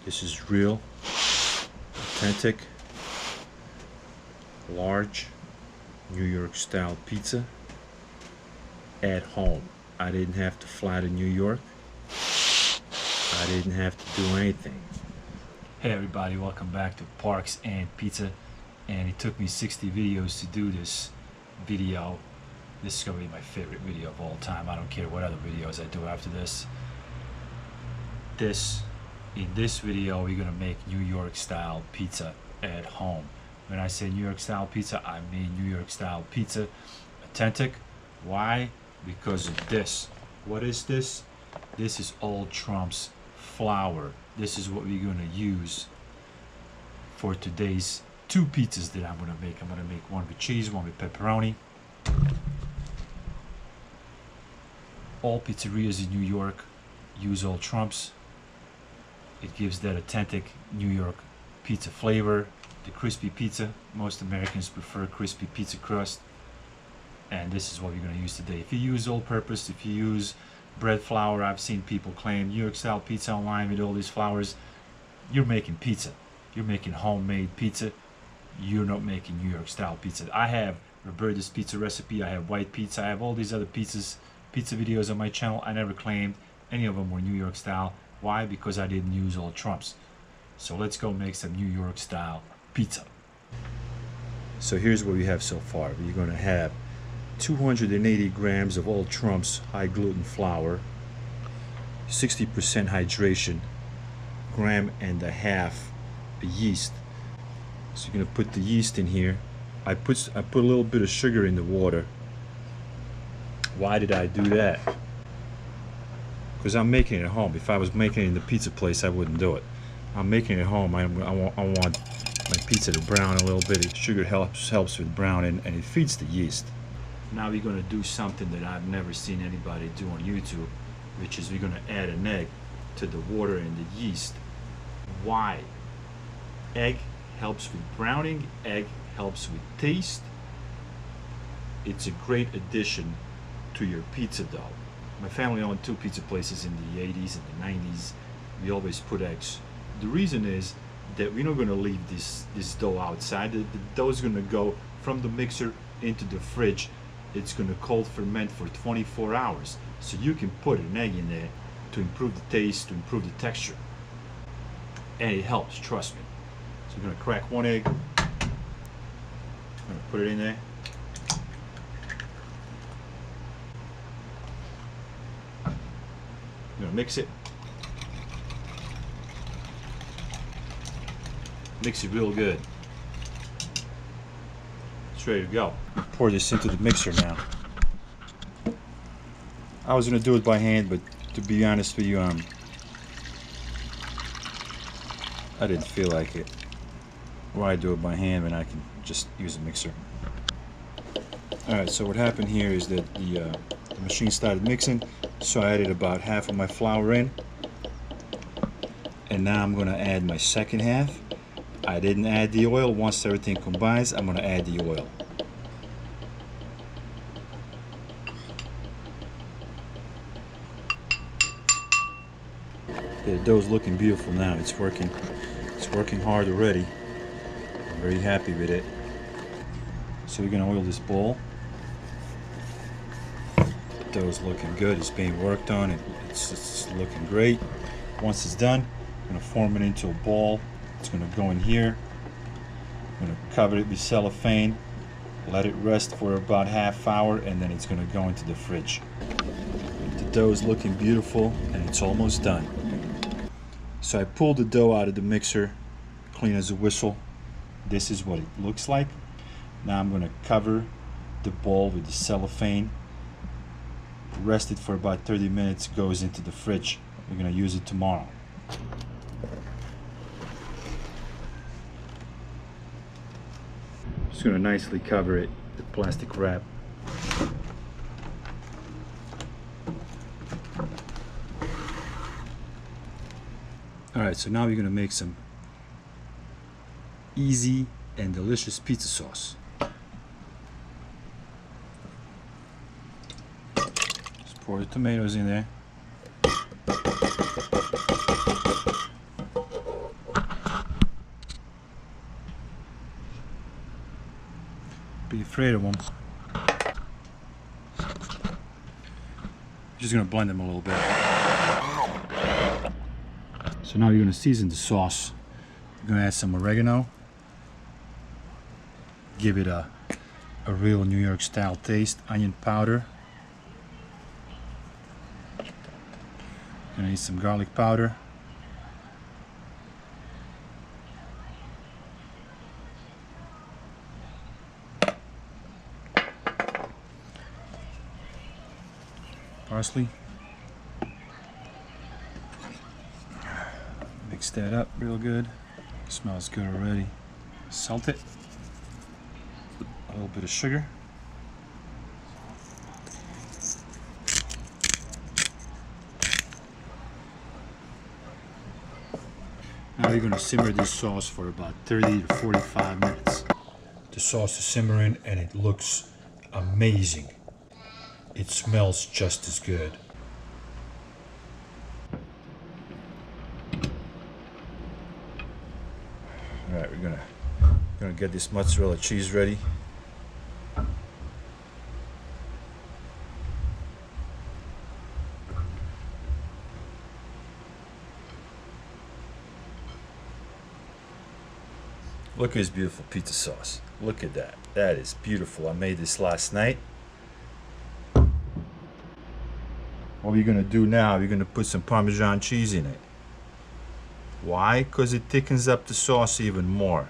This is real, authentic, large New York style pizza at home. I didn't have to fly to New York. I didn't have to do anything. Hey everybody, welcome back to Parks and Pizza. And it took me 60 videos to do this video. This is gonna be my favorite video of all time. I don't care what other videos I do after this. In this video, we're gonna make New York style pizza at home. When I say New York style pizza, I mean New York style pizza, authentic. Why? Because of this. What is this? This is Old Trump's flour. This is what we're gonna use for today's two pizzas that I'm gonna make. I'm gonna make one with cheese, one with pepperoni. All pizzerias in New York use Old Trump's. It gives that authentic New York pizza flavor. The crispy pizza. Most Americans prefer crispy pizza crust. And this is what we're going to use today. If you use all-purpose, if you use bread flour, I've seen people claim New York style pizza online with all these flours. You're making pizza. You're making homemade pizza. You're not making New York style pizza. I have Roberta's pizza recipe. I have white pizza. I have all these other pizza videos on my channel. I never claimed any of them were New York style. Why? Because I didn't use Old Trump's. So let's go make some New York style pizza. So here's what we have so far. We're going to have 280 grams of Old Trump's high gluten flour, 60% hydration, 1.5 grams of yeast. So you're going to put the yeast in here. I put a little bit of sugar in the water. Why did I do that? Because I'm making it at home. If I was making it in the pizza place, I wouldn't do it. I'm making it at home. I want my pizza to brown a little bit. Sugar helps with browning, and it feeds the yeast. Now we're going to do something that I've never seen anybody do on YouTube, which is we're going to add an egg to the water and the yeast. Why? Egg helps with browning. Egg helps with taste. It's a great addition to your pizza dough. My family owned 2 pizza places in the 80s and the 90s. We always put eggs. The reason is that we're not going to leave this dough outside. The dough is going to go from the mixer into the fridge. It's going to cold ferment for 24 hours. So you can put an egg in there to improve the taste, to improve the texture. And it helps, trust me. So we're going to crack one egg. I'm going to put it in there. I'm going to mix it. Mix it real good. It's ready to go. Pour this into the mixer now. I was going to do it by hand, but to be honest with you, I didn't feel like it. Why do it by hand when I can just use a mixer? Alright, so what happened here is that the machine started mixing, so I added about half of my flour in, and now I'm going to add my second half. I didn't add the oil. Once everything combines, I'm going to add the oil. The dough's looking beautiful now. It's working hard already. I'm very happy with it. So we're going to oil this bowl. The dough's looking good. It's being worked on. It's looking great. Once it's done, I'm going to form it into a ball. It's going to go in here. I'm going to cover it with cellophane, let it rest for about half hour, and then it's going to go into the fridge. The dough is looking beautiful, and it's almost done. So I pulled the dough out of the mixer, clean as a whistle. This is what it looks like. Now I'm going to cover the bowl with the cellophane, rest it for about 30 minutes, goes into the fridge. We're going to use it tomorrow. Just going to nicely cover it with plastic wrap. Alright, so now we're going to make some easy and delicious pizza sauce. Just pour the tomatoes in there. afraid of them. Just gonna blend them a little bit. So now you're gonna season the sauce. You're gonna add some oregano. Give it a real New York style taste. Onion powder. Gonna need some garlic powder. Parsley. Mix that up real good. Smells good already. Salt it. A little bit of sugar. Now you're going to simmer this sauce for about 30 to 45 minutes. The sauce is simmering and it looks amazing. It smells just as good. All right, we're gonna get this mozzarella cheese ready. Look at this beautiful pizza sauce. Look at that. That is beautiful. I made this last night. What you're gonna do now, you're gonna put some Parmesan cheese in it. Why? Because it thickens up the sauce even more.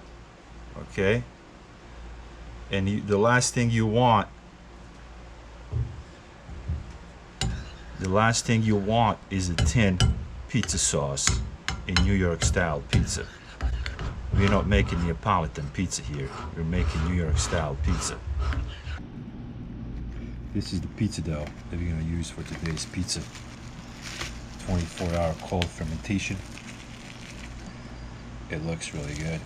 Okay? And the last thing you want is a tin pizza sauce in New York style pizza. We're not making Neapolitan pizza here. We're making New York style pizza. This is the pizza dough that we're going to use for today's pizza. 24-hour cold fermentation. It looks really good.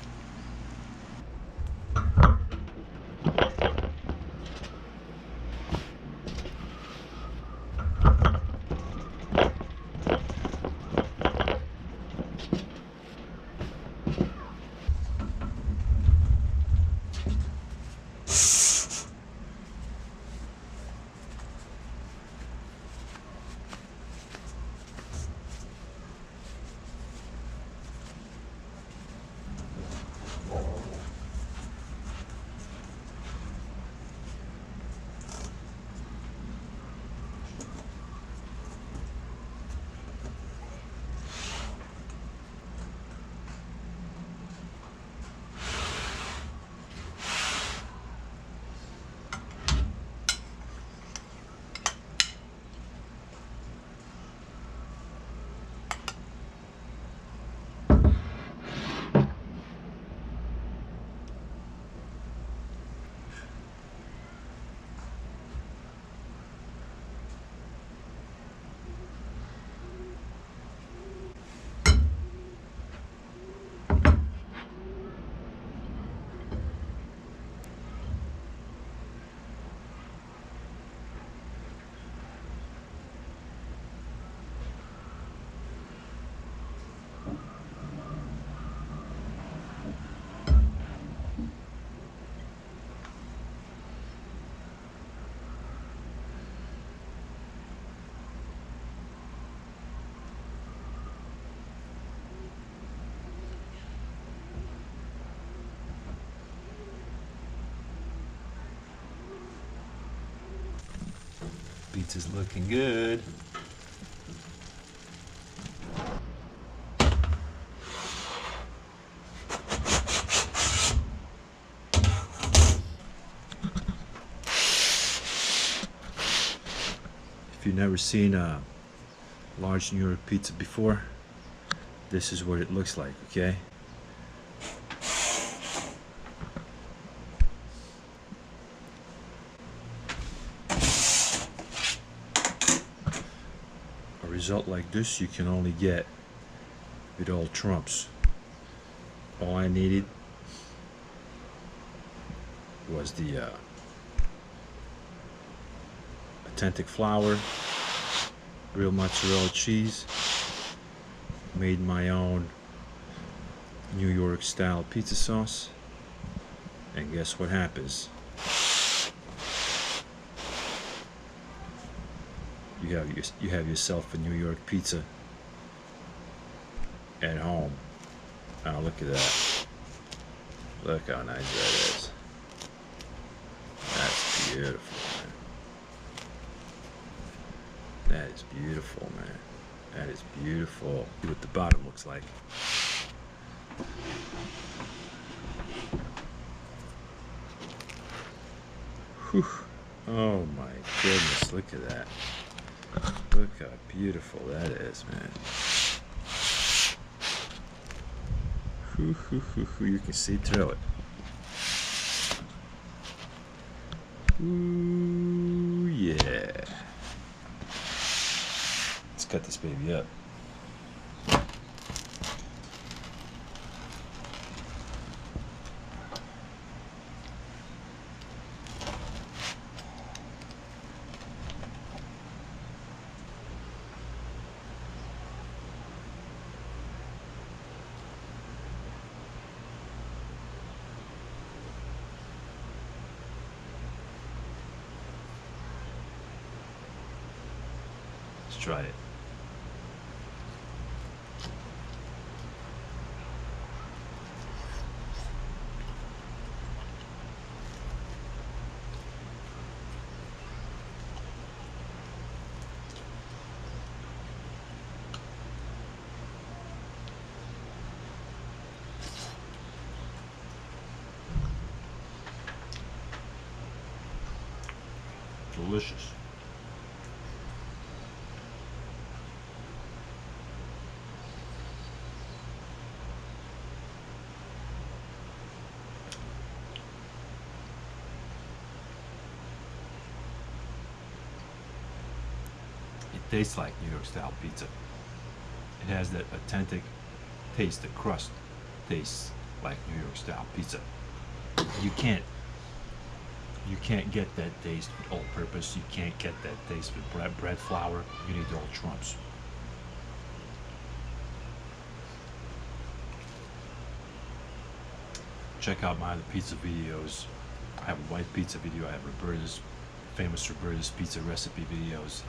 Pizza's looking good. If you've never seen a large New York pizza before, this is what it looks like, okay? A result like this you can only get with old trumps. All I needed was the authentic flour, real mozzarella cheese, made my own New York style pizza sauce, and guess what happens? you have yourself a New York pizza at home. Oh, look at that. Look how nice that is. That's beautiful, man. That is beautiful, man. That is beautiful. See what the bottom looks like. Whew. Oh my goodness, look at that. Look how beautiful that is, man. You can see through it. Ooh, yeah. Let's cut this baby up. Let's try it. Delicious. It tastes like New York style pizza. It has that authentic taste. The crust tastes like New York style pizza. You can't get that taste with all purpose. You can't get that taste with bread flour. You need all trumps. Check out my other pizza videos. I have a white pizza video. I have Roberta's, famous Roberta's pizza recipe videos.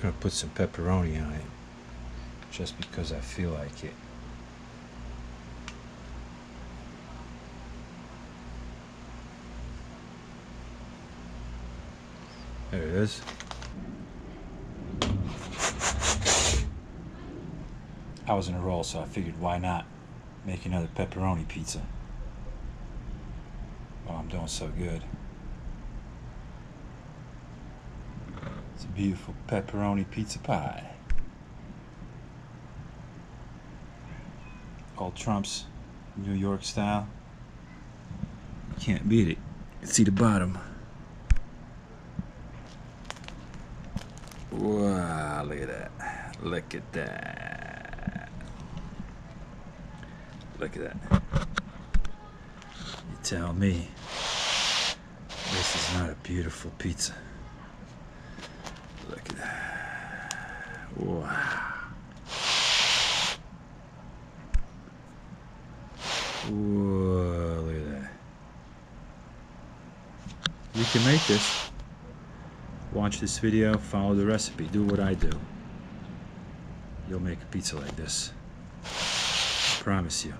I'm gonna put some pepperoni on it just because I feel like it. There it is. I was in a roll, so I figured why not make another pepperoni pizza. Oh, I'm doing so good. It's a beautiful pepperoni pizza pie. All trumps, New York style. Can't beat it. You can see the bottom. Wow, look at that. Look at that. Look at that. You tell me this is not a beautiful pizza. Look at that. Wow. Whoa, look at that. You can make this. Watch this video, follow the recipe, do what I do. You'll make a pizza like this. I promise you.